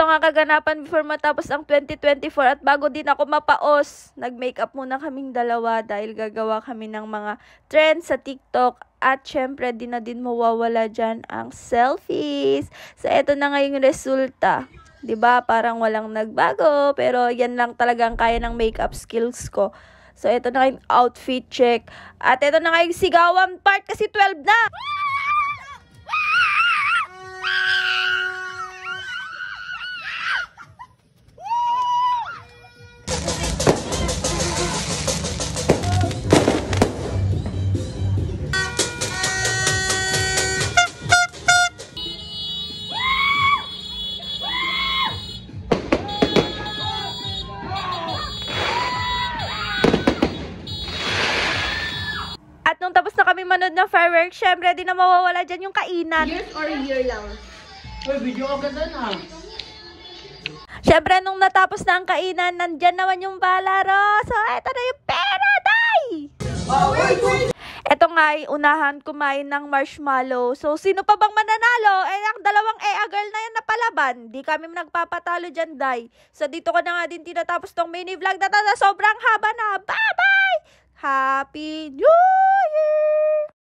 ito nga kaganapan before matapos ang 2024 at bago din ako mapaos, nag-makeup muna kaming dalawa dahil gagawa kami ng mga trends sa TikTok at syempre di na din mawawala dyan ang selfies. So ito na nga yung resulta. 'Di ba? Parang walang nagbago pero yan lang talagang kaya ng makeup skills ko. So ito na yung outfit check at ito na nga yung sigawan part kasi 12 na. At nung tapos na kami manood ng fireworks, syempre di na mawawala dyan yung kainan. Years or year lang? Uy, video ka ganda na. Syempre nung natapos na ang kainan, nandyan naman yung palaro. So eto na yung pera, day! Wait! Eto nga ay unahan kumain ng marshmallow. So sino pa bang mananalo? Eh ang dalawang girl na yan napalaban. Di kami nagpapatalo dyan, day. So dito ko na nga din tinatapos tong mini vlog na sobrang haba na. Bye-bye! Happy New Year!